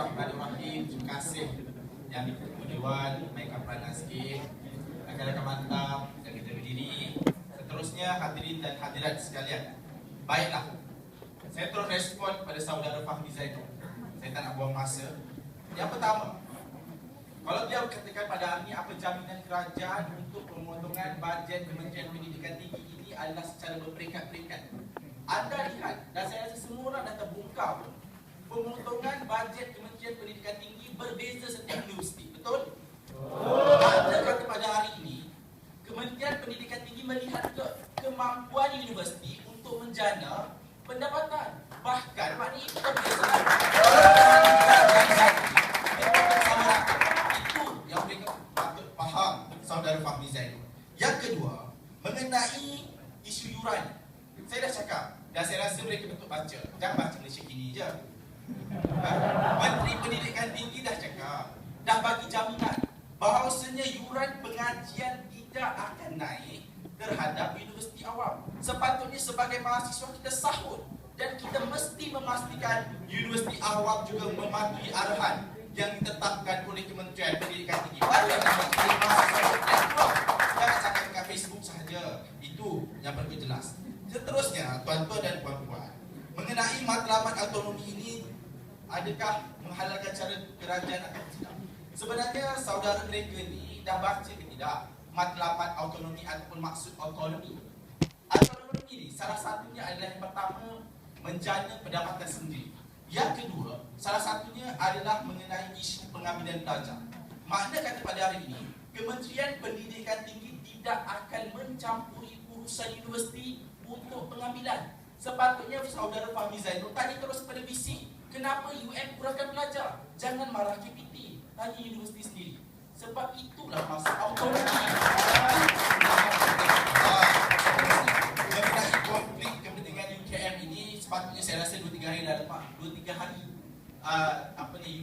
Bismillahirrahmanirrahim. Terima kasih yang di Dewan, mainkan peranan sikit. Rakan-rakan mantap yang kita berdiri. Seterusnya hadirin dan hadirat sekalian. Baiklah, saya terus respon pada saudara Fahmi Zainul. Saya tak nak buang masa. Yang pertama, kalau dia katakan pada hari ini apa jaminan kerajaan untuk pemotongan bajet Kementerian Pendidikan Tinggi ini adalah secara berperingkat-peringkat. Anda lihat, dan saya rasa semua orang dah terbongkar pun, pemotongan bajet Kementerian Pendidikan Tinggi berbeza setiap universiti. Betul? Anda kata pada hari ini Kementerian Pendidikan Tinggi melihat kemampuan universiti untuk menjana pendapatan. Bahkan maknanya itu berbeza. Itu yang mereka patut faham, saudara Fahmi Zainul. Yang kedua, mengenai isu yuran. Saya dah cakap dan saya rasa mereka betul baca. Jangan baca Malaysia Kini je. Menteri Pendidikan Tinggi dah cakap, dah bagi jaminan bahawasanya yuran pengajian tidak akan naik terhadap universiti awam. Sepatutnya sebagai mahasiswa kita sahut dan kita mesti memastikan universiti awam juga mematuhi arahan yang ditetapkan oleh Kementerian Pendidikan Tinggi. Jangan cakap kat Facebook sahaja. Itu yang perlu jelas. Seterusnya, tuan-tuan dan puan-puan, mengenai matlamat autonomi ini, adakah menghalalkan cara kerajaan atau tidak? Sebenarnya saudara mereka ni dah baca ke tidak matlamat autonomi ataupun maksud autonomi? Autonomi ini salah satunya adalah yang pertama, menjana pendapatan sendiri. Yang kedua, salah satunya adalah mengenai isu pengambilan pelajar. Makna kata pada hari ini, Kementerian Pendidikan Tinggi tidak akan mencampuri urusan universiti untuk pengambilan. Sepatutnya saudara Fahmi Zainul tadi terus pada bising, kenapa UM kurangkan pelajar? Jangan marah KPT, tanya universiti sendiri. Sebab itulah maksud autonomi. Mengenai konflik kepentingan UKM ini, sepatutnya saya rasa 2-3 hari dah lepas. 2-3 hari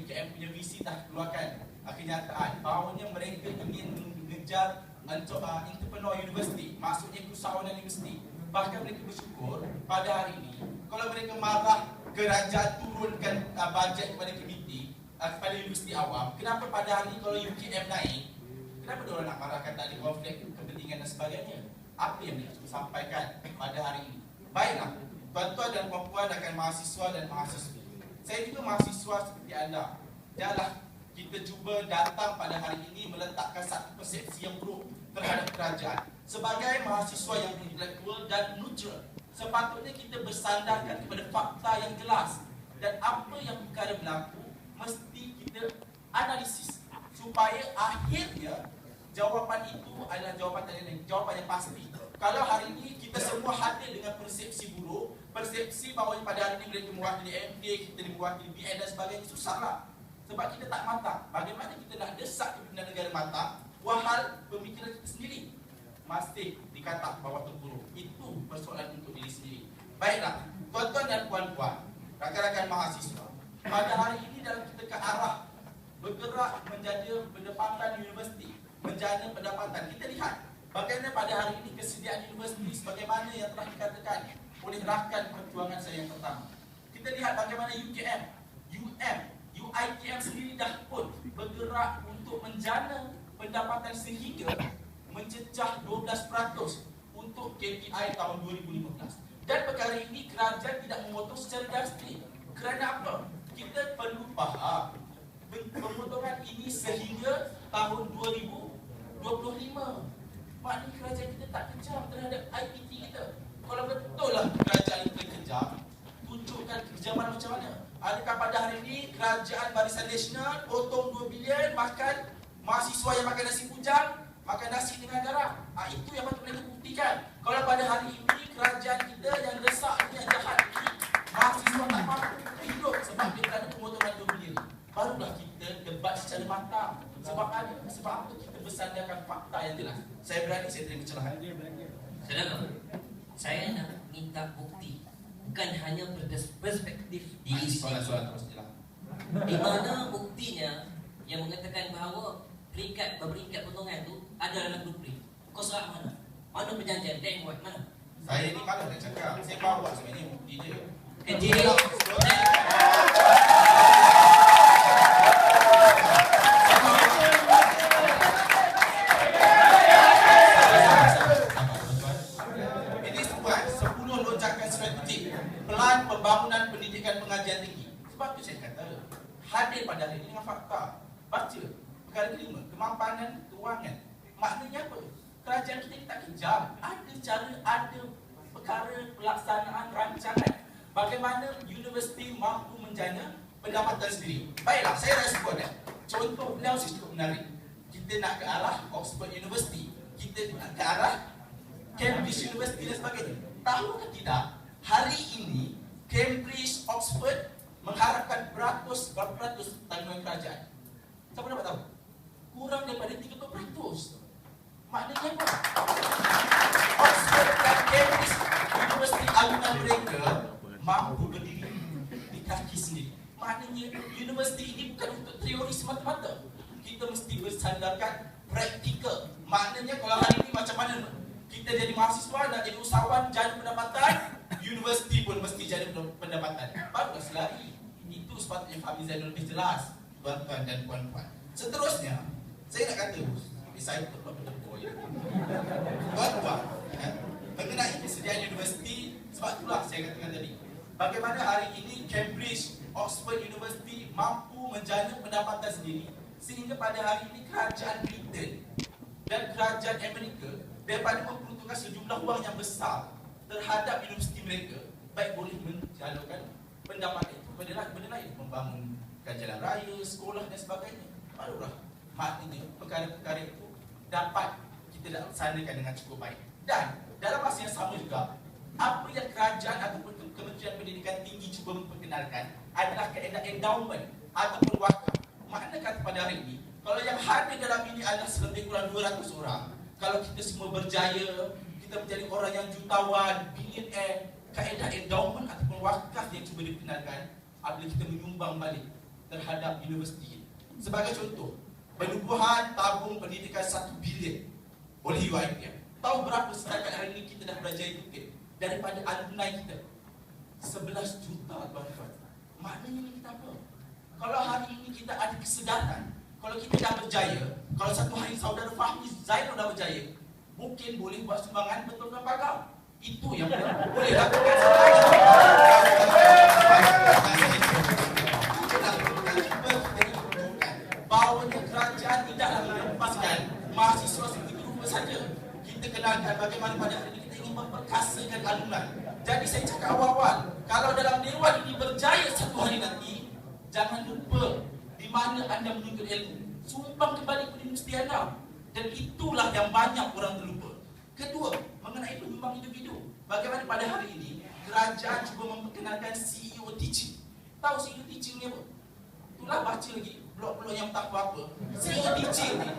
UKM punya visi dah keluarkan kenyataan bahawanya mereka ingin mengejar entrepreneur university, maksudnya usahawan universiti. Bahkan mereka bersyukur pada hari ini kalau mereka marah kerajaan turunkan bajet kepada komiti kepada universiti awam, kenapa pada hari ini kalau UKM naik, kenapa diorang nak marahkan tak ada konflik kepentingan dan sebagainya? Apa yang mereka sampaikan pada hari ini? Baiklah, tuan-tuan dan puan-puan akan mahasiswa dan mahasiswi, saya juga mahasiswa seperti anda. Janganlah kita cuba datang pada hari ini meletakkan satu persepsi yang buruk terhadap kerajaan. Sebagai mahasiswa yang intelektual dan neutral, sepatutnya kita bersandarkan kepada fakta yang jelas. Dan apa yang perkara berlaku, mesti kita analisis supaya akhirnya jawapan itu adalah jawapan yang pasti. Kalau hari ini kita semua hadir dengan persepsi buruk, persepsi bahawa pada hari ini mereka mewakili MK, kita mewakili BN dan sebagainya, susahlah. Sebab kita tak matang. Bagaimana kita nak desak kepimpinan negara matang, wahal pemikiran kita sendiri masih dikata bawah terpuruk. Itu persoalan untuk diri sendiri. Baiklah, tuan-tuan dan puan-puan, rakan-rakan mahasiswa, pada hari ini dalam kita ke arah bergerak menjadi pendapatan universiti, menjana pendapatan, kita lihat bagaimana pada hari ini kesediaan universiti sebagaimana yang telah dikatakan oleh rakan perjuangan saya yang pertama. Kita lihat bagaimana UKM, UITM sendiri dah pun bergerak untuk menjana pendapatan sehingga mencecah 12% untuk KPI tahun 2015. Dan perkara ini kerajaan tidak memotong secara drastik. Kerana apa? Kita perlu faham pemotongan ini sehingga tahun 2025. Maknanya kerajaan kita tak kejam terhadap IPT kita. Kalau betul lah kerajaan kita kejam, tunjukkan kekejaman macam mana. Adakah pada hari ini kerajaan Barisan Nasional potong 2 bilion makan mahasiswa yang makan nasi bujang, makan nasi dengan garam? Itu yang patut mereka buktikan. Kalau pada hari ini kerajaan kita yang resak yang jahat ini, mahasiswa tak mampu hidup sebab dia kerana pemotongan 2 bilion, barulah kita debat secara matang. Sebab apa kita bersandarkan fakta yang jelas. Saya berani, saya terima cerahan. Saudara, saya nak minta bukti, bukan hanya perspektif diri sendiri. Di mana buktinya yang mengatakan bahawa beringkat potongan itu ada dalam blueprint? Kau serah mana? Mana perjanjian? Dan buat mana? Saya ni malah nak cakap, saya bawa sebenarnya bukti dia. Jadi lembaga hadir pada hari ini dengan fakta. Baca perkara kelima, kemampanan kewangan. Maknanya apa? Kerajaan kita tak kejam. Ada cara, ada perkara pelaksanaan rancangan bagaimana universiti mampu menjana pendapatan sendiri. Baiklah, saya dah sebut contoh analisis cukup menarik. Kita nak ke arah Oxford University, kita nak ke arah Cambridge University dan sebagainya. Tahukah tidak, hari ini Cambridge, Oxford mengharapkan beratus tanggungan kerajaan. Siapa dapat tahu? Kurang daripada 30%. Maknanya apa? Oxford dan Cambridge University alunan mereka mampu berdiri di kaki sendiri. Maknanya universiti ini bukan untuk teori semata-mata. Kita mesti bersandarkan praktikal. Maknanya kalau hari ini macam mana kita jadi mahasiswa nak jadi usahawan, jana pendapatan, universiti pun mesti jana pendapatan. Barulah selari. Itu sepatutnya Fahmi Zainul lebih jelas, tuan-tuan dan puan-puan. Seterusnya, saya nak kata, saya tetap berdepoy. Tuan-tuan, mengenai persediaan universiti, sebab itulah saya katakan tadi. Bagaimana hari ini Cambridge, Oxford University mampu menjana pendapatan sendiri, sehingga pada hari ini kerajaan Britain dan kerajaan Amerika daripada memperuntukkan sejumlah wang yang besar terhadap universiti mereka, baik boleh menjalankan pendapatan itu benda lain, membangunkan jalan raya, sekolah dan sebagainya. Barulah maknanya perkara-perkara itu dapat kita laksanakan dengan cukup baik. Dan dalam masa yang sama juga, apa yang kerajaan ataupun Kementerian Pendidikan Tinggi cuba memperkenalkan adalah kaedah endowment ataupun wakaf. Maknanya pada hari ini, kalau yang hadir dalam ini adalah lebih kurang 200 orang, kalau kita semua berjaya, kita menjadi orang yang jutawan, billionaire, kaedah endowment ataupun wakaf yang cuba dikenalkan apabila kita menyumbang balik terhadap universiti. Sebagai contoh, penubuhan tabung pendidikan 1 bilion oleh UiTM. Tahu berapa setakat hari ini kita dah berjaya kutip daripada alumni kita? 11 juta, tuan-tuan. Maknanya ini kita apa? Kalau hari ini kita ada kesedaran, kalau kita dah berjaya, kalau satu hari saudara Fahmi Zainul dah berjaya, mungkin boleh buat sumbangan betulkan pagar. Itu yang boleh lakukan bahawa kerajaan tidaklah melepaskan mahasiswa seperti rupa saja. Kita kenalkan bagaimana pada hari ini kita ingin memperkasakan alumni. Jadi saya cakap awal-awal, kalau dalam dewan ini berjaya satu hari nanti, jangan lupa di mana anda menuntut ilmu. Sumbang kembali ke universiti anda. Dan itulah yang banyak orang terlupa. Kedua, mengenai penyumbang individu. Bagaimana pada hari ini kerajaan cuba memperkenalkan CEO teaching. Tahu CEO teaching ni apa? Itulah baca lagi blog-blog yang tak apa-apa. CEO teaching ni,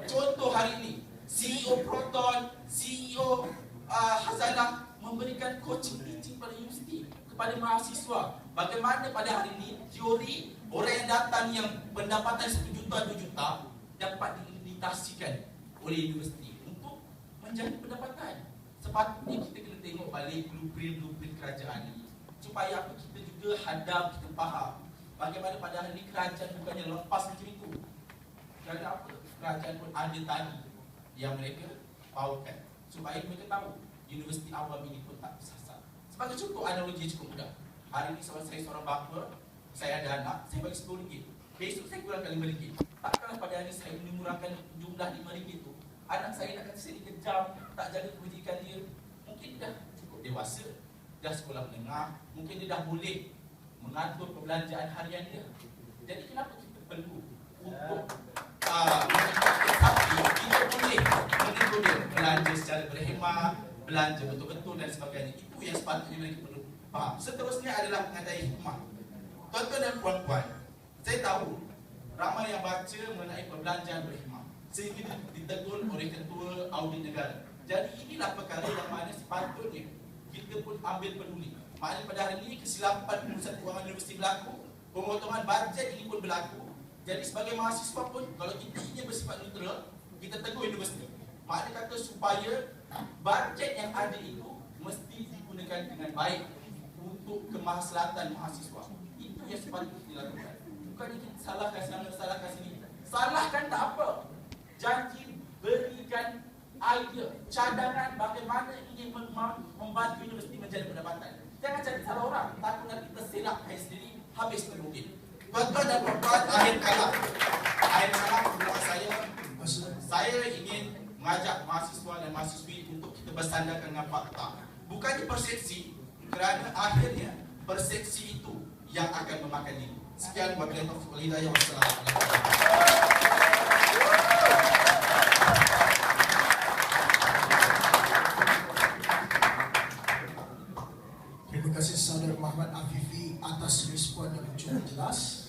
contoh hari ini, CEO Proton, CEO Hazanah memberikan coaching teaching pada universiti kepada mahasiswa. Bagaimana pada hari ini teori orang yang datang yang pendapatan 1 juta, 2 juta dapat dilitasikan oleh universiti untuk menjadi pendapatan. Sepatutnya kita kena tengok balik blueprint kerajaan ini supaya apa kita juga hadam, kita faham bagaimana pada hari ini kerajaan bukannya lepas macam itu. Kerana apa? Kerajaan pun ada tadi yang mereka paukan supaya mereka tahu universiti awam ini pun tak bersasar. Sebagai contoh analogi cukup mudah. Hari ini saya seorang bapa, saya ada anak, saya bagi RM10. Besok saya kurangkan RM5. Takkanlah pada hari saya mengurangkan jumlah RM5 itu, anak saya nak kata saya dikejam, tak jaga kebajikan dia. Mungkin dah cukup dewasa, dah sekolah menengah, mungkin dia dah boleh mengatur perbelanjaan harian dia. Jadi kenapa kita perlu untuk kita boleh menegur dia belanja secara berhemat, belanja betul-betul dan sebagainya. Itu yang sepatutnya mereka perlu faham. Seterusnya adalah mengenai hikmah. Tuan-tuan dan puan-puan, saya tahu ramai yang baca mengenai perbelanjaan berhikmah sehingga ditegur oleh ketua audit negara. Jadi inilah perkara yang mana sepatutnya kita pun ambil peduli. Maknanya pada hari ini kesilapan pengurusan kewangan universiti berlaku, pemotongan bajet ini pun berlaku. Jadi sebagai mahasiswa pun kalau kita ingin bersifat neutral, kita tegur universiti. Maknanya kata supaya bajet yang ada itu mesti digunakan dengan baik untuk kemaslahatan mahasiswa. Itu yang sepatutnya dilakukan. Bukannya kita salahkan sana, salahkan sini. Salahkan tak apa. Janji berikan idea, cadangan bagaimana ingin membantu universiti menjadi pendapatan. Jangan cari salah orang. Takut nanti tersilap saya sendiri, habis termungkin. Tuan-tuan dan puan-puan, akhir kalam saya ingin mengajak mahasiswa dan mahasiswi untuk kita bersandarkan dengan fakta. Bukannya persepsi, kerana akhirnya persepsi itu yang akan memakan diri. Sekian, wabillahi taufiq wal hidayah. Wassalamualaikum. Terima kasih Saudara Muhammad Afifi atas respon yang cukup jelas.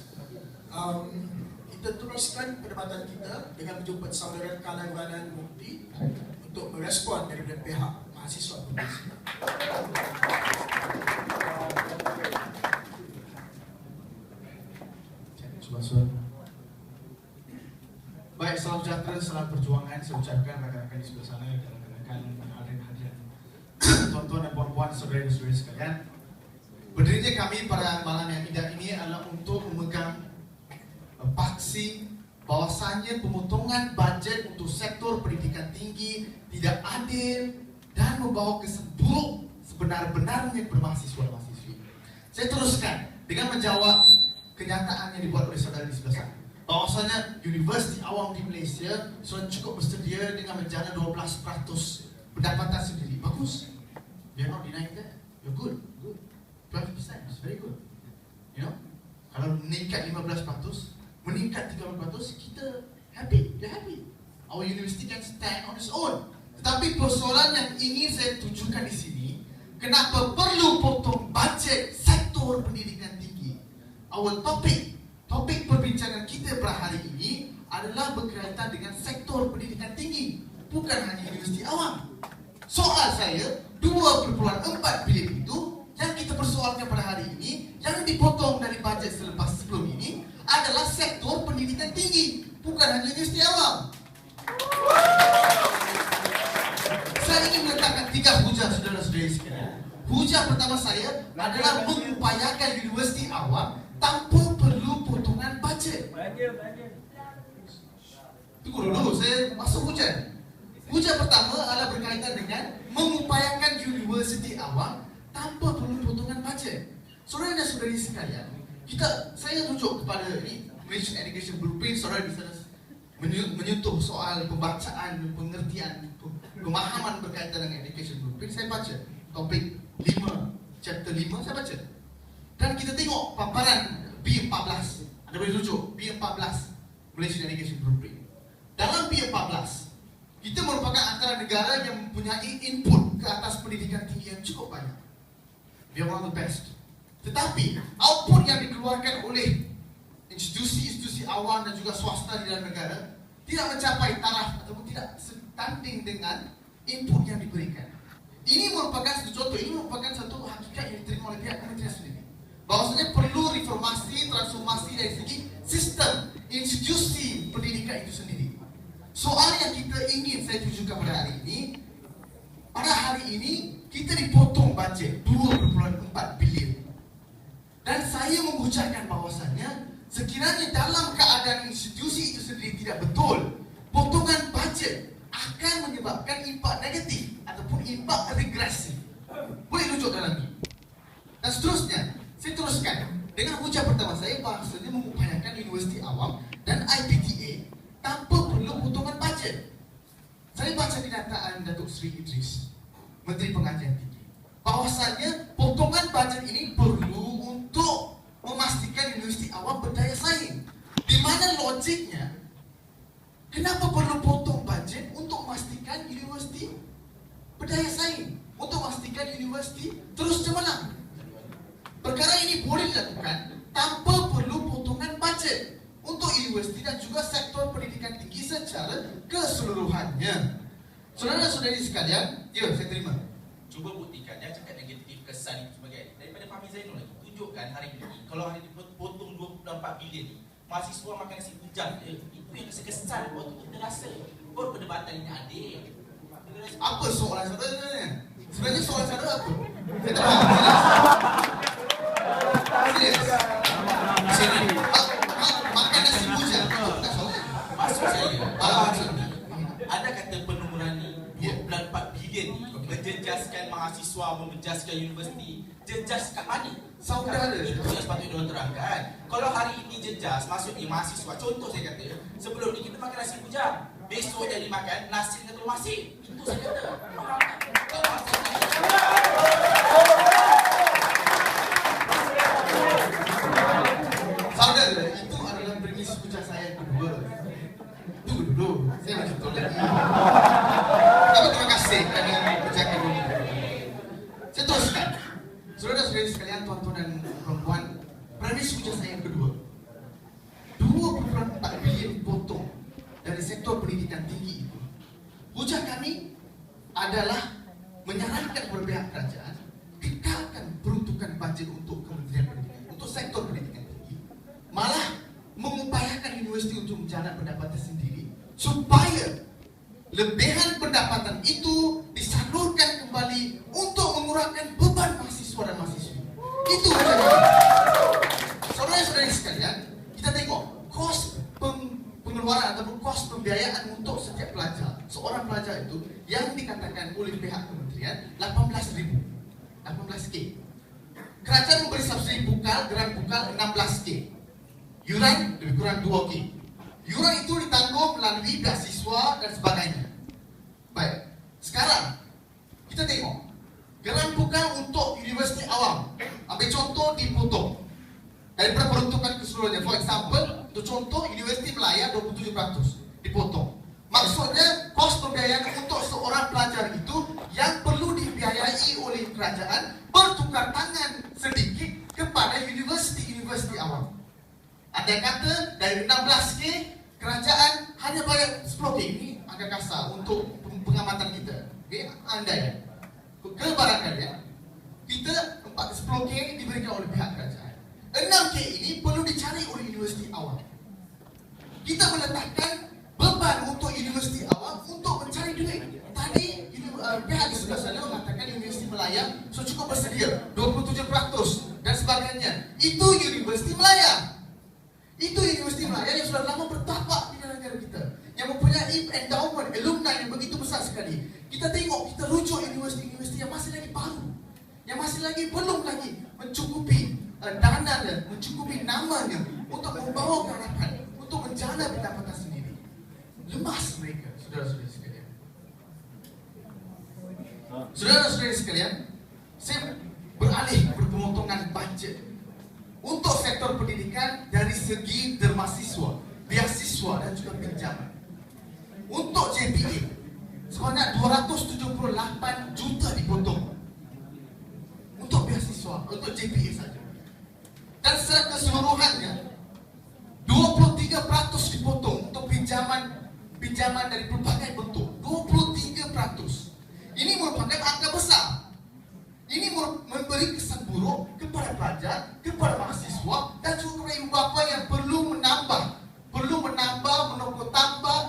Kita teruskan perdebatan kita dengan menjemput Saudara Kalaiwanan Mukti untuk merespon daripada pihak mahasiswa Malaysia. Baik, salam sejahtera, salam perjuangan. Saya ucapkan rakan-rakan di sebelah sana dan rakan-rakan hadirin-hadirin, tuan-tuan dan puan-puan, saudara-saudari sekalian. Berdirinya kami pada malam yang indah ini adalah untuk memegang paksi bahawasanya pemotongan bajet untuk sektor pendidikan tinggi tidak adil dan membawa kesan buruk sebenar-benarnya kepada mahasiswa-mahasiswi. Saya teruskan dengan menjawab kenyataan yang dibuat oleh saudara di sebelah sana, bahawasanya universiti awam di Malaysia sudah cukup bersedia dengan menjana 12% pendapatan sendiri. Bagus. We are not denying that. You're good. 12% is very good. You know, kalau meningkat 15%, meningkat 30%, kita happy. We're happy. Our university can stand on its own. Tetapi persoalan yang ingin saya tujukan di sini, kenapa perlu potong bajet sektor pendidikan tinggi? Our topik perbincangan kita pada hari ini adalah berkaitan dengan sektor pendidikan tinggi, bukan hanya universiti awam. Soal saya, 2.4 bilion itu yang kita persoalkan pada hari ini, yang dipotong dari bajet sebelum ini adalah sektor pendidikan tinggi, bukan hanya universiti awam. Saya ingin meletakkan 3 hujah, saudara-saudari sekalian. Hujah pertama saya adalah mengupayakan universiti awam tanpa perlu potongan bajet. Tunggu dulu, saya masuk hujah. Hujah pertama adalah berkaitan dengan mengupayakan universiti awam tanpa perlu potongan bajet. Saudara dan saudari sekalian, saya rujuk kepada ini Malaysian Education Blueprint. Saudara di sana menyentuh soal pembacaan, pengertian, pemahaman berkaitan dengan Education Blueprint. Saya baca topik 5, chapter 5 saya baca. Dan kita tengok paparan B14, ada boleh rujuk B14 Malaysian Education Blueprint. Dalam B14, kita merupakan antara negara yang mempunyai input ke atas pendidikan tinggi yang cukup banyak. We are one of the best. Tetapi output yang dikeluarkan oleh institusi-institusi awam dan juga swasta di dalam negara tidak mencapai taraf ataupun tidak setanding dengan input yang diberikan. Ini merupakan satu contoh, ini merupakan satu hakikat yang diterima oleh pihak kementerian sendiri. Bahawasanya perlu reformasi, transformasi dari segi sistem institusi pendidikan itu sendiri. Soal yang kita ingin saya tujukan pada hari ini kita dipotong bajet 2.4 bilion. Dan saya mengucapkan bahawasanya sekiranya dalam keadaan institusi itu sendiri tidak betul, potongan bajet akan menyebabkan impak negatif ataupun impak regresif. Boleh rujuk dalam ini. Dan seterusnya, saya teruskan dengan hujah pertama saya, bahasanya mengupayakan universiti awam dan IPTA tanpa perlu potongan bajet. Saya baca kenyataan Datuk Seri Idris, Menteri Pengajian Tinggi, bahawasanya potongan bajet ini perlu untuk memastikan universiti awam berdaya saing. Di mana logiknya? Kenapa perlu potong bajet untuk memastikan universiti berdaya saing? Untuk memastikan universiti terus cemerlang. Perkara ini boleh dilakukan tanpa perlu potongan bajet untuk universiti dan juga sektor pendidikan tinggi secara keseluruhannya. Saudara-saudari sekalian, ya saya terima. Cuba buktikan, jangan cakap negatif kesan itu sebagai daripada Fahmi Zainul lagi. Tunjukkan hari ini, kalau hari ini potong 24 bilion ni, mahasiswa makan nasi bujang, itu yang kesan waktu kita rasa baru perdebatan ini adil. Apa soalan saudara sebenarnya? Sebenarnya soalan saudara apa? Saya tak faham. Serius. Sini. Makan nasi bujang itu tak soalan. Maksud saya, ada kata penurunan 24 bilion ni berjejas menjejaskan mahasiswa, menjejaskan universiti. Jejas kat mana? Saudara, itu yang sepatutnya diorang terangkan. Kalau hari ini jejas, maksudnya mahasiswa. Contoh saya kata, sebelum ni kita makan nasi bujang, besok jadi makan nasi dengan telur masin. Itu saya kata. Saudara, itu adalah premis hujah saya yang kedua. Tunggu dulu, saya masih betul lagi. Tapi terima kasih kerana mengucapkan ini. Saya teruskan. Saudara-saudari sekalian, tuan-tuan dan perempuan, premis hujah saya yang kedua. 2.4 bilion dipotong dari sektor pendidikan tinggi itu. Hujah kami adalah menyarankan kepada pihak kerajaan kekalkan peruntukan bajet untuk Kementerian Pendidikan, untuk sektor pendidikan tinggi, malah mengupayakan universiti untuk menjalankan pendapatan sendiri supaya lebihan pendapatan itu disalurkan kembali untuk mengurangkan beban mahasiswa dan mahasiswi. Itu saudara-saudari sekalian, kita tengok kos pengeluaran ataupun kos pembiayaan untuk setiap pelajar. Seorang pelajar itu yang dikatakan oleh pihak kementerian 18K. Kerajaan memberi subsidi bukal, geran bukal 16K. Yuran lebih kurang 2K. Yuran itu ditanggung melalui beasiswa dan sebagainya. Baik, sekarang kita tengok geran bukal untuk universiti awam. Ambil contoh dipotong daripada peruntukan keseluruhannya. For example, untuk contoh Universiti Melaya 27% dipotong. Maksudnya kos pembiayaan untuk seorang pelajar itu yang perlu dibiayai oleh kerajaan bertukar tangan sedikit kepada universiti-universiti awam. Andai kata dari 16K kerajaan hanya bayar 10K, ini agak kasar untuk pengamatan kita. Okay? Andai kebarangkalian kita 10K diberikan oleh pihak kerajaan, 6K ini perlu dicari oleh universiti awam. Kita meletakkan beban untuk universiti awam untuk mencari duit. Tadi pihak di sebelah sana mengatakan Universiti Melaya cukup bersedia 27% dan sebagainya. Itu Universiti Melaya. Itu Universiti Melaya yang sudah lama bertapak di dalam negara kita, yang mempunyai endowment alumni yang begitu besar sekali. Kita tengok, kita rujuk universiti-universiti yang masih lagi baru, yang masih lagi belum lagi mencukupi dananya, mencukupi namanya untuk membawa ke hadapan, untuk menjana pendapatan sendiri. Lemas mereka, saudara-saudari sekalian. Saudara-saudari sekalian, saya beralih berpemotongan bajet untuk sektor pendidikan dari segi dermahasiswa, beasiswa dan juga pinjaman. Untuk JPA, sebanyak 278 juta dipotong untuk beasiswa, untuk JPA saja. Dan secara keseluruhannya 23% dipotong untuk pinjaman dari berbagai bentuk. 23%. Ini merupakan angka besar. Ini memberi kesan buruk kepada pelajar, kepada mahasiswa dan juga kepada ibu bapa yang perlu menambah, menokok tambah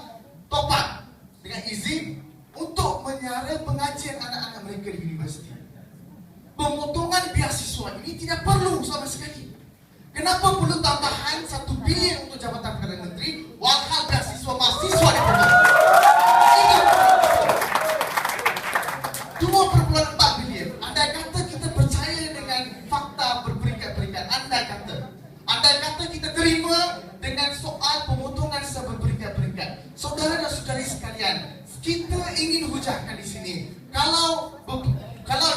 top up dengan izin untuk menyara pengajian anak-anak mereka di universiti. Pemotongan beasiswa ini tidak perlu sama sekali. Kenapa perlu tambahan 1 bilion untuk Jabatan Perdana Menteri walhal beasiswa mahasiswa dipotong? Itu 2.4 bilion. Andai kata kita percaya dengan fakta berperingkat-peringkat, andai kata kita terima dengan soal pemotongan secara berperingkat-peringkat. Saudara dan saudari sekalian, kita ingin hujahkan di sini, kalau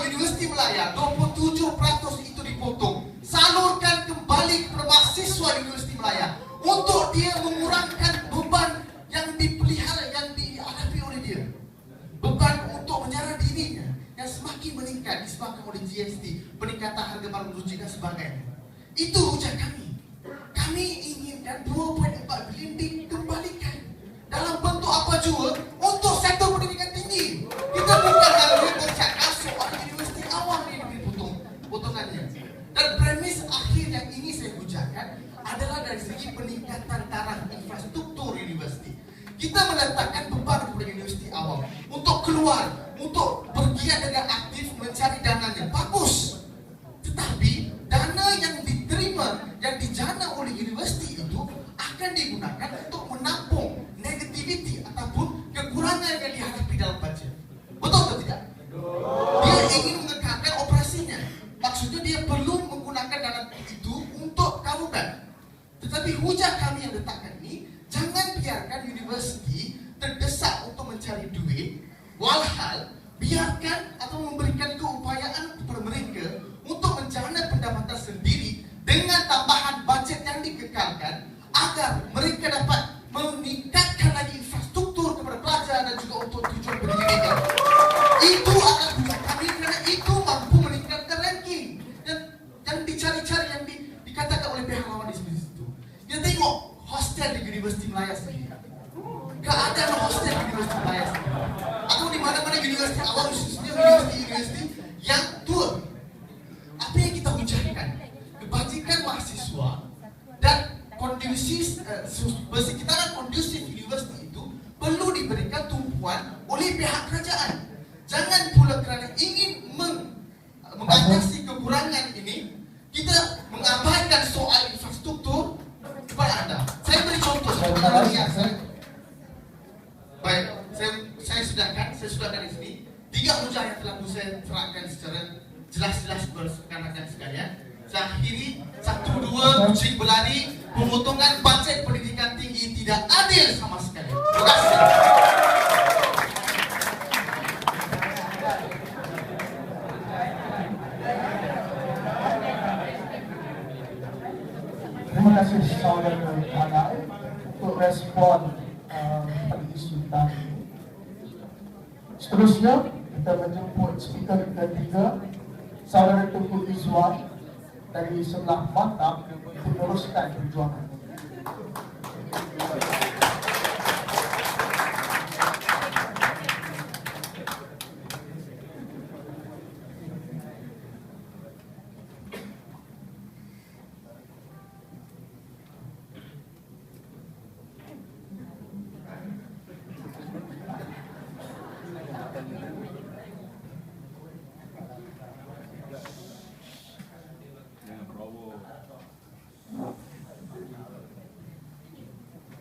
Universiti Melaya 27% itu dipotong, salurkan kembali kepada mahasiswa Universiti Melaya untuk dia mengurangkan beban yang dipelihara, yang dihadapi oleh dia. Beban untuk menyara dirinya yang semakin meningkat disebabkan oleh GST, peningkatan harga barang rujuk dan sebagainya. Itu hujah kami. Kami inginkan 2.4 bilion dikembalikan dalam bentuk apa juga untuk sektor pendidikan tinggi. Kita bukan hanya bercakap soal universiti awam yang diberi potongannya. Dan premis akhir yang ini saya hujahkan adalah dari segi peningkatan taraf infrastruktur universiti. Kita meletakkan beban kepada universiti awam untuk keluar, untuk bergiat dengan aktif mencari dananya. Bagus. Tetapi dana yang diterima, yang dijana oleh universiti itu akan digunakan untuk menampung negativiti ataupun kekurangan yang dihadapi dalam bajet. Betul atau tidak? Dia Tetapi hujah kami yang letakkan ini, jangan biarkan universiti terdesak untuk mencari duit, walhal biarkan atau memberikan keupayaan kepada mereka untuk menjana pendapatan sendiri dengan tambahan bajet yang dikekalkan agar mereka dapat meningkatkan lagi infrastruktur kepada pelajar dan juga untuk tujuan pendidikan. Itu adalah hujah kami kerana itu mampu meningkatkan ranking dan dicari-cari yang dikatakan oleh pihak lawan di situ. Kita tengok hostel di Universiti Malaya sendiri. Keadaan hostel di Universiti Malaya sendiri. Atau di mana-mana universiti awal, khususnya universiti-universiti yang tua. Apa yang kita hujahkan? Kebajikan mahasiswa dan kondusif, persekitaran kondusif universiti itu perlu diberikan tumpuan oleh pihak kerajaan. Jangan pula kerana ingin mengatasi kekurangan ini, kita mengabaikan soal infrastruktur kepada anda. Saya beri contoh. Baik, saya sudahkan di sini 3 hujah yang telah saya terangkan secara jelas-jelas berkaitan sekalian. Saya akhiri 1, 2 kucing berlari, pemotongan bajet pendidikan tinggi tidak adil sama sekali. Terima kasih. Terima kasih saudara Anai untuk respon pada isu tadi. Seterusnya kita menjemput speaker ketiga, saudara Tengku Izwan dari sebelah Batam untuk meneruskan perjuangan.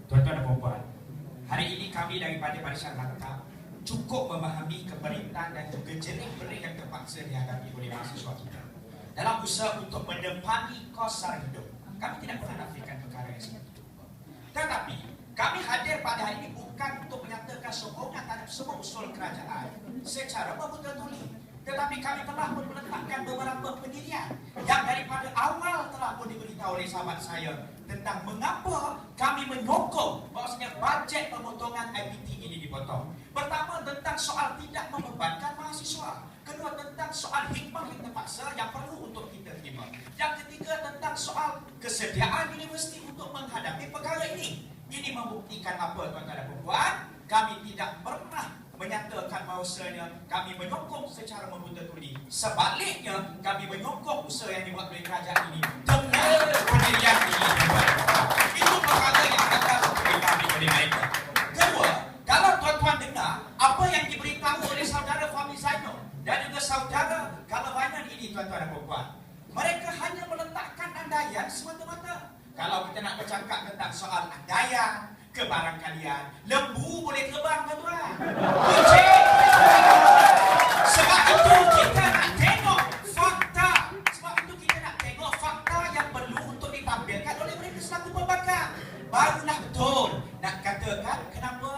Tuan-tuan dan puan-puan, hari ini kami daripada Barisan Batam cukup memahami keperitan dan juga jerih-berih yang terpaksa dihadapi oleh mahasiswa kita dalam usaha untuk mendepani kos sara hidup. Kami tidak pernah nafikan perkara yang seperti itu. Tetapi kami hadir pada hari ini bukan untuk menyatakan sokongan terhadap semua usul kerajaan secara membuta-tuli. Tetapi kami telah pun meletakkan beberapa pendirian yang daripada awal telah pun diberitahu oleh sahabat saya tentang mengapa kami menyokong bahawasanya bajet pemotongan IPT ini dipotong. Pertama, tentang soal tidak membebankan mahasiswa. Kedua, tentang soal hikmah yang terpaksa yang perlu untuk kita terima. Yang ketiga, tentang soal kesediaan universiti untuk menghadapi perkara ini. Ini membuktikan apa, tuan-tuan dan puan-puan? Kami tidak pernah menyatakan bahawasanya kami menyokong secara membuta-tuli. Sebaliknya, kami menyokong usaha yang dibuat oleh kerajaan ini dengan pendirian ini. Itu perkara yang akan kami oleh mereka. Kedua, kalau tuan-tuan dengar apa yang diberitahu oleh saudara Fahmi Zainul dan juga saudara Kalawainan ini, tuan-tuan dan puan-puan, mereka hanya meletakkan andaian semata-mata. Kalau kita nak bercakap tentang soal andaian, kebarangkalian, lembu boleh terbang, tuan-tuan. Kucing. Sebab itu kita nak tengok fakta. Sebab itu kita nak tengok fakta yang perlu untuk ditampilkan oleh mereka selaku pembangkang. Barulah betul nak katakan kenapa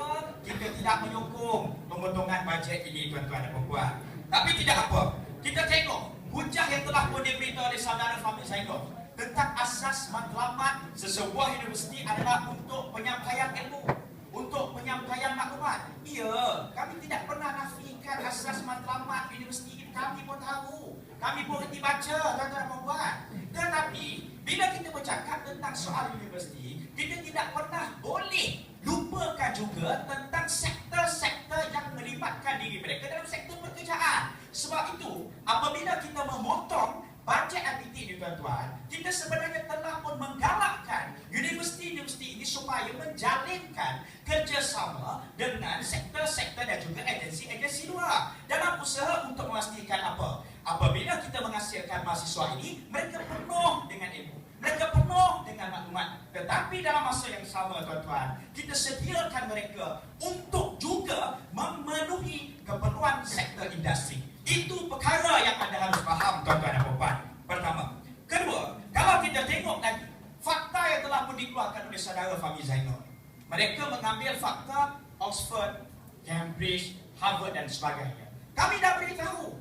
kita tidak menyokong pemotongan bajet ini, tuan-tuan dan puan-puan. Tapi tidak apa. Kita tengok hujah yang telah pun diberitahu oleh saudara Fahmi Zainul tentang asas matlamat sesebuah universiti adalah untuk penyampaian ilmu, untuk penyampaian maklumat. Ya, kami tidak pernah nafikan asas matlamat universiti. Kami pun tahu, kami pun reti baca, tuan-tuan dan puan. Tetapi bila kita bercakap tentang soal universiti, kita tidak pernah boleh lupakan juga tentang sektor-sektor yang melibatkan diri mereka dalam sektor pekerjaan. Sebab itu, apabila kita memotong bajet IPT ini, tuan-tuan, kita sebenarnya telah pun menggalakkan universiti-universiti ini supaya menjalinkan kerjasama dengan sektor-sektor dan juga agensi-agensi luar dalam usaha untuk memastikan apa? Apabila kita menghasilkan mahasiswa ini, mereka penuh dengan ilmu, mereka penuh dengan maklumat. Tetapi dalam masa yang sama, tuan-tuan, kita sediakan mereka untuk juga memenuhi keperluan sektor industri. Itu perkara yang anda harus faham, tuan-tuan dan puan-puan. Pertama. Kedua, kalau kita tengok lagi fakta yang telah pun dikeluarkan oleh saudara Fahmi Zainul. Mereka mengambil fakta Oxford, Cambridge, Harvard dan sebagainya. Kami dah beritahu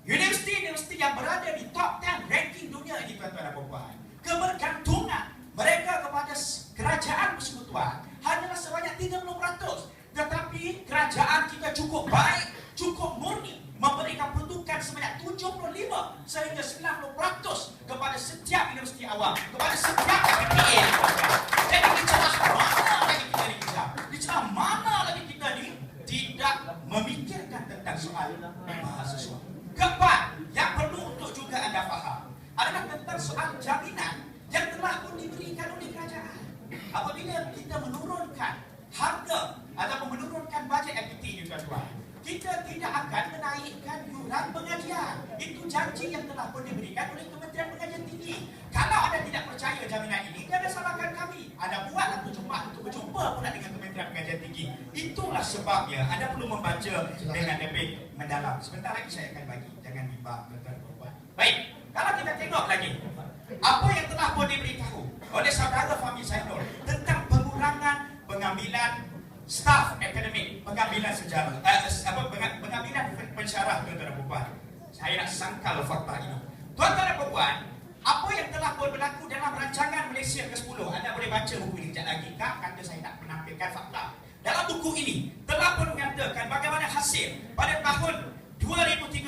universiti-universiti yang berada di top 10 ranking dunia ini, tuan-tuan dan puan-puan, kebergantungan mereka kepada kerajaan persekutuan hanyalah sebanyak 30%. Tetapi kerajaan kita cukup baik, cukup murni, memberikan peruntukan sebanyak 75 sehingga 90% kepada setiap universiti awam, kepada setiap MPA. Jadi di celah mana lagi kita dikejar? Di celah mana lagi kita tidak memikirkan tentang soal mahasiswa? Keempat, yang perlu untuk juga anda faham adalah tentang soal jaminan yang telah pun diberikan oleh kerajaan. Apabila kita menurunkan harga ataupun menurunkan bajet FPT ini, tuan-tuan, kita tidak akan menaikkan yuran pengajian. Itu janji yang telah pun diberikan oleh Kementerian Pengajian Tinggi. Kalau anda tidak percaya jaminan ini, jangan salahkan kami. Anda buatlah perjumpaan untuk berjumpa pula dengan Kementerian Pengajian Tinggi. Itulah sebabnya anda perlu membaca dengan lebih mendalam. Sebentar lagi saya akan bagi. Jangan bimbang, tuan-tuan. Baik, kalau kita tengok lagi apa yang telah pun diberitahu oleh saudara Fahmi Zainul tentang pengurangan pengambilan staf akademik, pengambilan sejarah, pengambilan pensyarah, tuan-tuan dan puan. Saya nak sangkal fakta ini. Tuan-tuan dan puan, apa yang telah pun berlaku dalam rancangan Malaysia ke-10, anda boleh baca buku ini sekejap lagi. Kata saya nak menampilkan fakta. Dalam buku ini telah pun menyatakan bagaimana hasil pada tahun 2013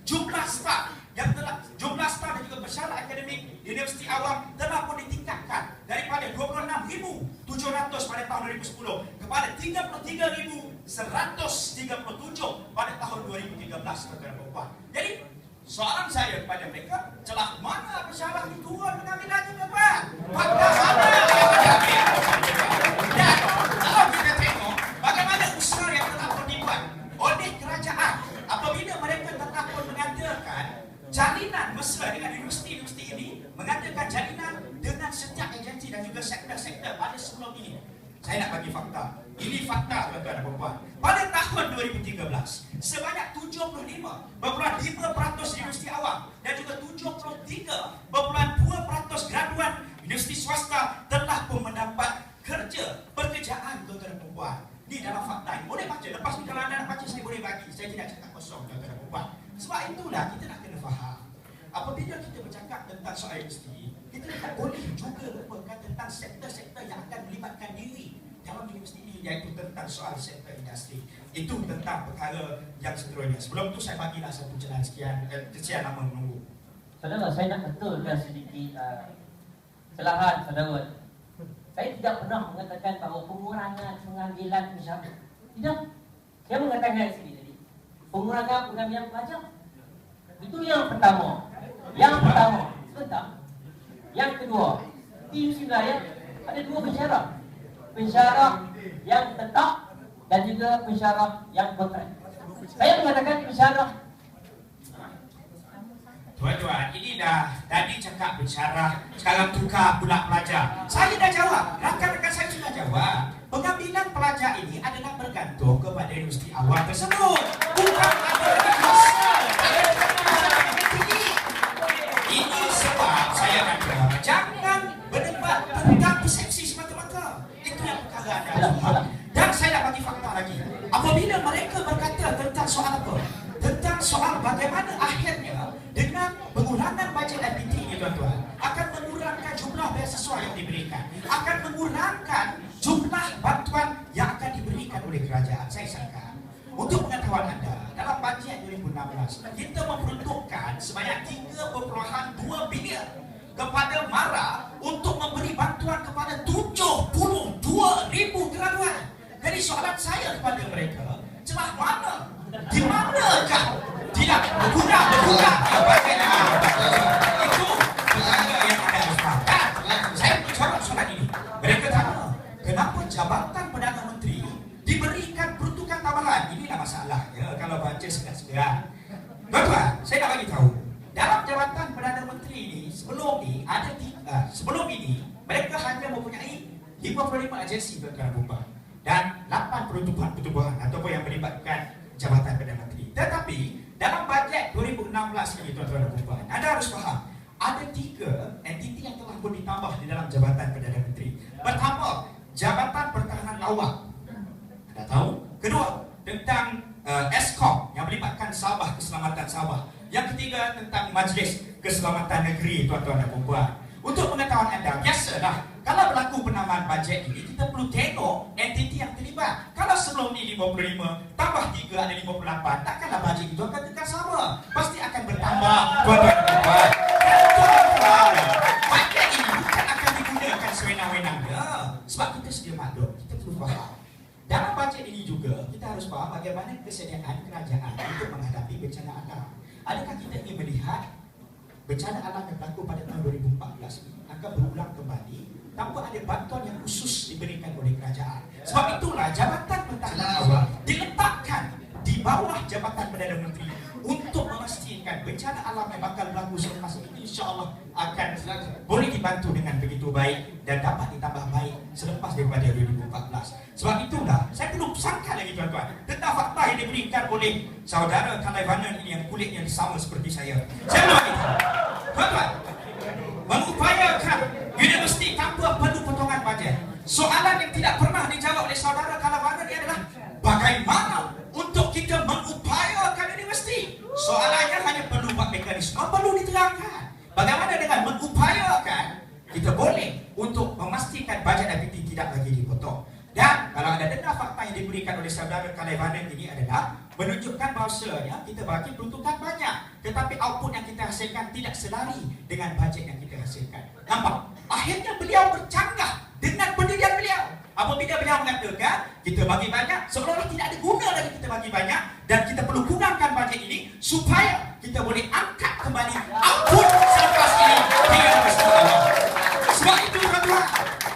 jumlah staf dan juga pensyarah akademik universiti awam telah pun ditingkatkan daripada 26,700 pada tahun 2010 kepada 33,137 pada tahun 2013, tuan-tuan. Jadi soalan saya kepada mereka, celah mana pensyarah diturun mengambil lagi, tuan-tuan? Fakta mana yang mengambil? Dan kalau kita tengok bagaimana usaha yang telah pun dibuat oleh kerajaan apabila mereka telah pun mengadakan jalinan mesra dengan universiti-universiti ini, mengadakan jalinan dengan setiap agensi dan juga sektor-sektor pada sebelum ini. Saya nak bagi fakta. Ini fakta, tuan-tuan dan puan. Pada tahun 2013, sebanyak 75,5% universiti awam dan juga 73,2% graduan universiti swasta telah pun mendapat pekerjaan, tuan-tuan dan puan. Ini dalam fakta ini. Boleh baca. Lepas ni kalau anda nak baca, saya boleh bagi. Saya tidak cakap kosong, tuan-tuan dan puan. Sebab itulah kita nak kena faham. Apabila kita bercakap tentang soal universiti, kita tak boleh juga lupakan tentang sektor-sektor yang akan melibatkan diri dalam universiti ini, iaitu tentang soal sektor industri. Itu tentang perkara yang seterusnya. Sebelum itu saya bagilah satu celah sekian lama menunggu. Saudara, saya nak betulkan sedikit celahan saudara. Saya tidak pernah mengatakan bahawa pengurangan pengambilan pensyarah. Tidak. Saya mengatakan di sini tadi, pengurangan pengambilan pelajar. Itu yang pertama. Sebentar. Yang kedua, di wilayah ada dua pensyarah. Pensyarah yang tetap dan juga pensyarah yang kontrak. Saya mengatakan pensyarah. Tuan-tuan, ini dah tadi cakap pensyarah, sekarang tukar pula pelajar. Saya dah jawab, rakan-rakan saya sudah jawab. Pengambilan pelajar ini adalah bergantung kepada universiti awam tersebut. Bukan ada masa. Ini sebab saya kata, jangan berdebat tentang persepsi semata-mata. Itu yang perkara anda. Dan saya nak bagi fakta lagi. Apabila mereka berkata tentang soal apa? Tentang soal bagaimana akhirnya dengan pengurangan bajet FPT ini, tuan-tuan, akan mengurangkan jumlah beasiswa yang diberikan, akan mengurangkan jumlah bantuan yang akan diberikan oleh kerajaan. Saya sangka, untuk pengetahuan anda, dalam bajet 2016 kita memperuntukkan sebanyak 3.2 bilion kepada MARA untuk memberi bantuan kepada 72,000 graduan. Jadi soalan saya kepada mereka, celah mana? Di manakah tidak berguna bajet itu? Perkara yang ada kesempatan. Saya menjawab soalan ini. Mereka tanya, kenapa Jabatan Perdana Menteri diberikan peruntukan tambahan? Inilah masalahnya kalau baca segan-segan. Tuan-tuan, saya nak bagi tahu, dalam Jabatan Perdana Menteri ini sebelum ini mereka hanya mempunyai 55 agensi, tuan-tuan dan puan, dan 8 pertubuhan ataupun yang melibatkan Jabatan Perdana Menteri. Tetapi dalam bajet 2016 ini, tuan-tuan dan puan, anda harus faham ada 3 entiti yang telah pun ditambah di dalam Jabatan Perdana Menteri. Pertama, Jabatan Pertahanan Awak. Anda tahu? Kedua, tentang ESCOM yang melibatkan Sabah, keselamatan Sabah. Yang ketiga, tentang Majlis Keselamatan Negeri, tuan-tuan dan puan-puan. Untuk pengetahuan anda, biasalah kalau berlaku penamaan bajet ini, kita perlu tengok entiti yang terlibat. Kalau sebelum ni 55, tambah 3 ada 58, takkanlah bajet itu akan tetap sama. Pasti akan bertambah, tuan-tuan dan puan. Bajet ini bukan akan digunakan sewenang-wenangnya. Sebab kita sedia maklum, kita perlu faham. Dalam bajet ini juga, kita harus faham bagaimana kesediaan kerajaan untuk menghadapi bencana alam. Adakah kita ingin melihat bencana alam yang berlaku pada tahun 2014 ini akan berulang kembali tanpa ada bantuan yang khusus diberikan oleh kerajaan? Sebab itulah Jabatan Pertahanan Awak diletakkan di bawah Jabatan Perdana Menteri untuk memastikan bencana alam yang bakal berlaku selepas ini insya-Allah akan boleh dibantu dengan begitu baik dan dapat ditambah baik selepas daripada 2014. Sebab itulah saya perlu sangka lagi tuan-tuan tentang fakta yang diberikan oleh saudara Kalaivanan ini yang kulitnya sama seperti saya. Saya belum lagi tuan-tuan mengupayakan universiti tanpa perlu potongan bajet. Soalan yang tidak pernah dijawab oleh saudara Kalaivanan ini adalah bagaimana untuk kita mengupayakan universiti. Soalannya hanya perlu buat mekanisme, perlu diterangkan. Bagaimana dengan mengupayakan kita boleh untuk memastikan bajet IPT tidak lagi dipotong. Dan kalau anda dengar fakta yang diberikan oleh saudara Kalaivanan ini adalah menunjukkan bahawasanya kita bagi peruntukan banyak, tetapi output yang kita hasilkan tidak selari dengan bajet yang kita hasilkan. Nampak? Akhirnya beliau bercanggah dengan pendirian beliau. Apabila beliau mengatakan kita bagi banyak, seolah-olah tidak ada guna lagi kita bagi banyak dan kita perlu kurangkan bajet ini supaya kita boleh angkat kembali output selepas ini hingga universiti awal. Sebab itu tuan-tuan,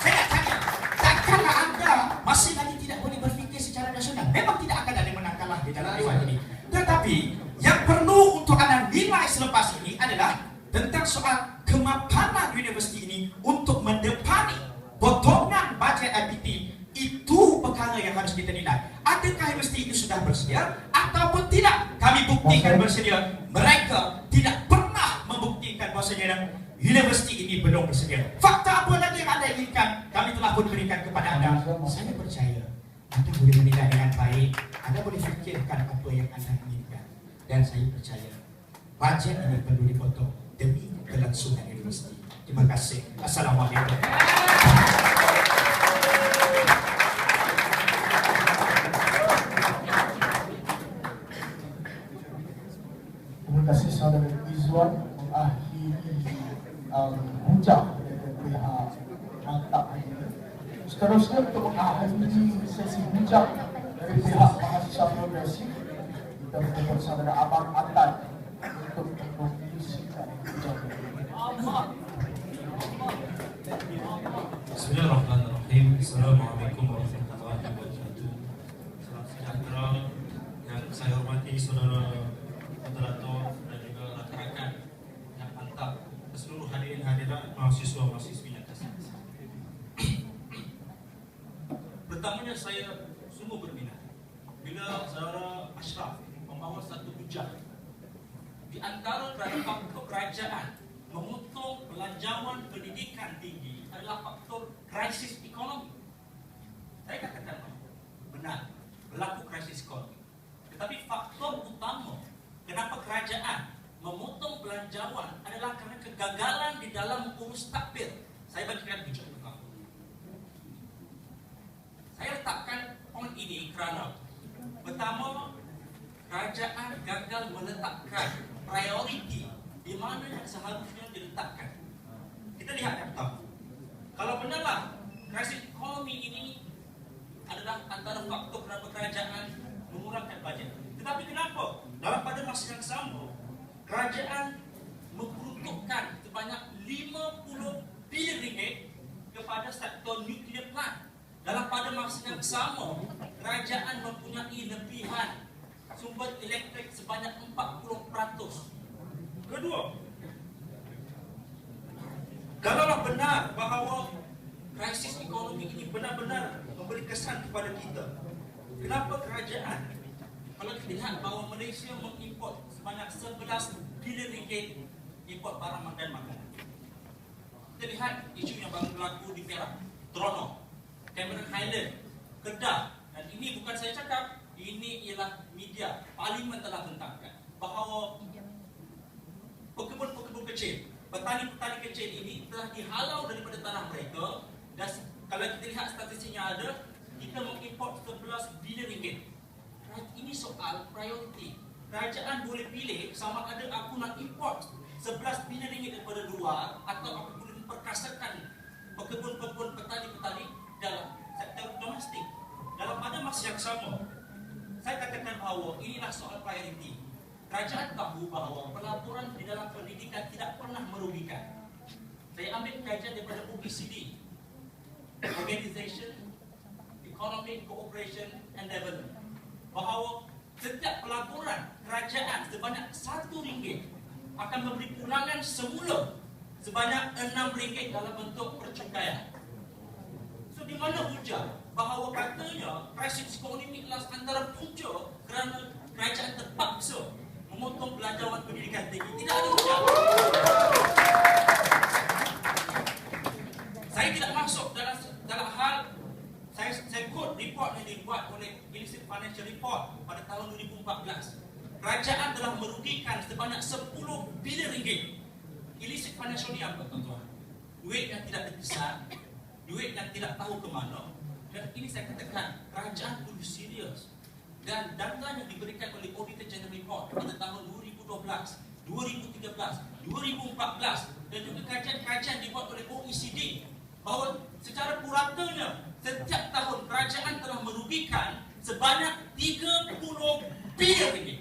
saya nak tanya, takkanlah anda masih lagi tidak boleh berfikir secara nasional? Memang tidak akan ada menang kalah di dalam dewan ini. Tetapi yang perlu untuk anda nilai selepas ini adalah tentang soal kemapanan universiti ini untuk mendepani potongan bajet IPT. Itu perkara yang harus kita nilai. Adakah universiti itu sudah bersedia ataupun tidak? Kami buktikan bersedia. Mereka tidak pernah membuktikan bahawasanya universiti ini belum bersedia. Fakta apa lagi yang anda inginkan, kami telah pun berikan kepada anda. Saya percaya anda boleh menilai dengan baik. Anda boleh fikirkan apa yang anda inginkan. Dan saya percaya bajet ini perlu dipotong demi kelangsungan universiti. Terima kasih. Assalamualaikum. Terima kasih saudara Izwan mengakhiri hujah dari pihak mantap ini. Seterusnya untuk mengakhiri sesi hujah dari pihak mahasiswa progresif, kita menjemput saudara Abang Atan untuk mengkonklusikan hujah ini. Bismillahirrahmanirrahim. Assalamualaikum warahmatullahi wabarakatuh. Salam sejahtera yang saya hormati saudara moderator dan juga rakan-rakan yang mantap, seluruh hadirin hadirat mahasiswa-mahasiswi yang kasih. Pertamanya saya sungguh berminat bila saudara Ashraf membawa satu hujah di antara faktor kerajaan memotong belanjawan pendidikan tinggi adalah faktor krisis ekonomi. Saya katakan benar, berlaku krisis ekonomi. Tetapi faktor utama kenapa kerajaan memotong belanjawan adalah kerana kegagalan di dalam urus takbir. Saya bagikan hujah pertama. Saya letakkan poin ini kerana pertama, kerajaan gagal meletakkan prioriti di mana yang seharusnya diletakkan. Kita lihat yang pertama. Kalau benarlah krisis ekonomi ini adalah antara faktor kenapa kerajaan mengurangkan bajet. Tetapi kenapa dalam pada masa yang sama kerajaan memperuntukkan sebanyak 50 bilion ringgit kepada sektor nuklear plant. Dalam pada masa yang sama kerajaan mempunyai lebihan sumber elektrik sebanyak 40%. Kedua, kalaulah benar bahawa krisis ekonomi ini benar-benar memberi kesan kepada kita, kenapa kerajaan, kalau kita lihat bahawa Malaysia mengimport sebanyak 11 bilion ringgit import barang dan makanan. Kita lihat isu yang baru berlaku di Perak, Terengganu, Cameron Highland, Kedah, dan ini bukan saya cakap, ini ialah media, parlimen telah bentangkan bahawa pekebun-pekebun kecil, petani-petani kecil ini telah dihalau daripada tanah mereka, dan kalau kita lihat statistiknya ada, kita mengimport 11 bilion ringgit. Ini soal priority. Kerajaan boleh pilih sama ada aku nak import 11 bilion ringgit daripada luar atau aku boleh memperkasakan pekebun-pekebun petani-petani dalam sektor domestik. Dalam pada masa yang sama, saya katakan bahawa inilah soal priority. Kerajaan tahu bahawa pelaburan di dalam pendidikan tidak pernah merugikan. Saya ambil kajian daripada OECD, Organization Economic Cooperation and Development, bahawa setiap pelaburan kerajaan sebanyak RM1 akan memberi pulangan semula sebanyak RM6 dalam bentuk percukaian. So di mana hujah bahawa katanya krisis ekonomi adalah antara punca kerana kerajaan terpaksa memotong belanjawan pendidikan tinggi? Tidak ada hujah. Saya tidak masuk dalam hal saya quote report yang dibuat oleh Illicit Financial Report pada tahun 2014. Kerajaan telah merugikan sebanyak 10 bilion ringgit. Illicit financial ni apa, tuan-tuan? Duit yang tidak terpisah, duit yang tidak tahu ke mana. Dan ini saya katakan, kerajaan perlu serius. Dan data yang diberikan oleh Auditor General Report pada tahun 2012, 2013, 2014 dan juga kajian-kajian dibuat oleh OECD bahawa secara puratanya setiap tahun kerajaan telah merugikan sebanyak 30 bilion ringgit.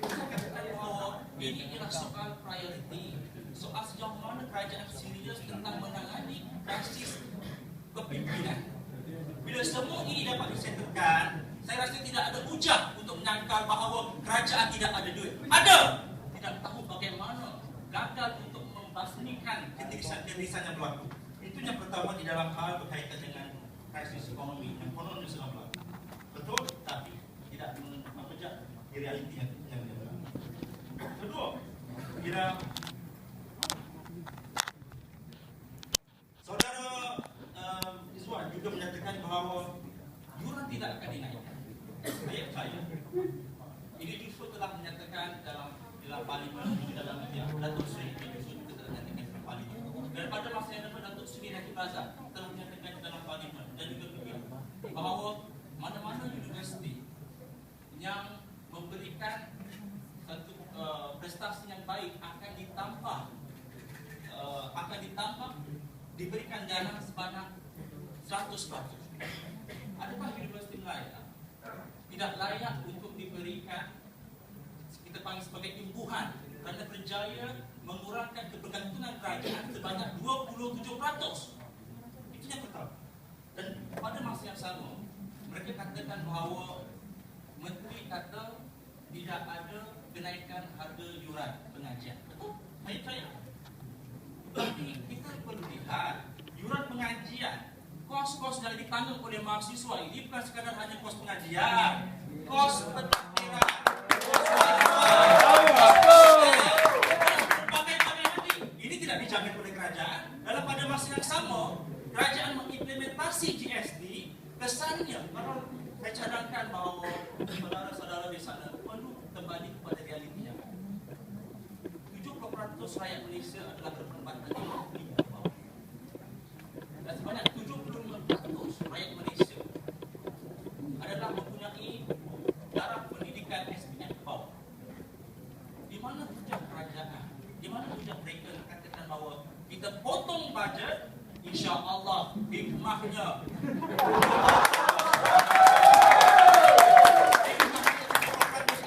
Saya katakan bahawa ini ialah soal priority, soal sejauh mana kerajaan serius tentang menangani krisis kepimpinan. Bila semua ini dapat disettlekan, saya rasa tidak ada hujah untuk menyangkal bahawa kerajaan tidak ada duit. Ada! Tidak tahu bagaimana gagal untuk membasmikan ketirisan-ketirisan yang berlaku. Itu yang pertama di dalam hal berkaitan dengan krisis ekonomi yang konon sedang berlaku. Betul, tapi tidak memejak di realiti yang berlaku. Kedua, bila saudara Izwan juga menyatakan bahawa yuran tidak akan dinaikkan. Saya percaya. Ini justru telah menyatakan dalam parlimen, dalam media, Datuk Seri justru telah menyatakan dalam parlimen. Daripada masa yang dapat Datuk Seri Najib Razak telah menyatakan dalam parlimen dan juga media bahawa mana-mana universiti yang memberikan satu prestasi yang baik akan ditambah diberikan dana sebanyak 100%. Adakah universiti lain tidak layak untuk diberikan kita panggil sebagai imbuhan kerana berjaya mengurangkan kebergantungan kerajaan sebanyak 27%? Itu yang pertama. Dan pada masa yang sama mereka katakan bahawa menteri kata tidak ada kenaikan harga yuran pengajian. Betul? Saya percaya. Tapi kita perlu lihat yuran pengajian, kos-kos yang ditanggung oleh mahasiswa ini bukan sekadar hanya kos pengajian, kos pentadbiran, kos berbagai-bagai. Ini tidak dijamin oleh kerajaan. Dalam pada masa yang sama, kerajaan mengimplementasi GST. Kesannya, kalau saya cadangkan bahawa saudara-saudara di sana perlu kembali kepada realitinya. 70% rakyat Malaysia adalah berpendapatan di bawah. Dan sebanyak 75% rakyat Malaysia adalah mempunyai darah pendidikan SPM ke bawah. Di mana hujah kerajaan? Di mana hujah mereka katakan bahawa kita potong bajet, insya-Allah hikmahnya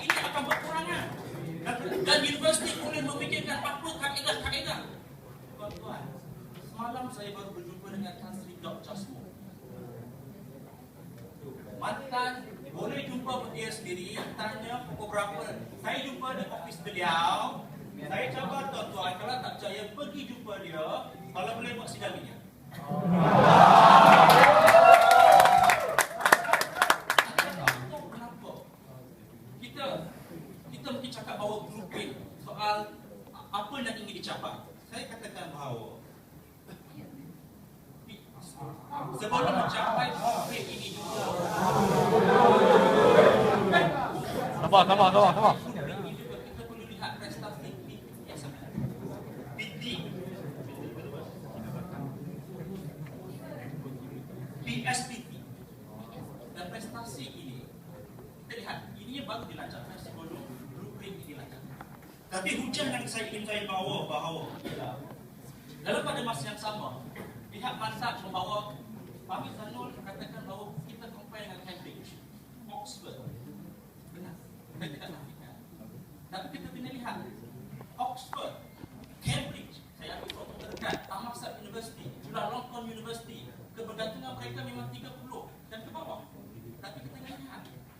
ini akan berkurangan. Dan universiti boleh memikirkan 40 kaedah-kaedah. Tuan-tuan, semalam saya baru berjumpa dengan Tan Sri Dr. Jasmo. Mantan, boleh jumpa dia sendiri, tanya pukul berapa. Saya jumpa di ofis beliau. Saya cabar tuan-tuan, kalau tak percaya pergi jumpa dia. Kalau boleh buat sidang dia. Kenapa? Kita mungkin cakap bahawa grup B Sebelum mencapai bukit ini juga. Sabar. Ini juga kita perlu lihat prestasi yang sebenarnya. BSPT dan prestasi ini kita lihat ini baru dilancarkan sebelum blueprint ini dilancarkan. Tapi hujah yang ingin saya bawa bahawa ialah dalam pada masa yang sama pihak mandat membawa Fahmi Zanul katakan bahawa kita compare dengan Cambridge, Oxford. Benar, kita tidak nafikan. Tapi kita kena lihat Oxford, Cambridge, saya ambil contoh terdekat, Thammasat University, Chulalongkorn University, kebergantungan mereka memang 30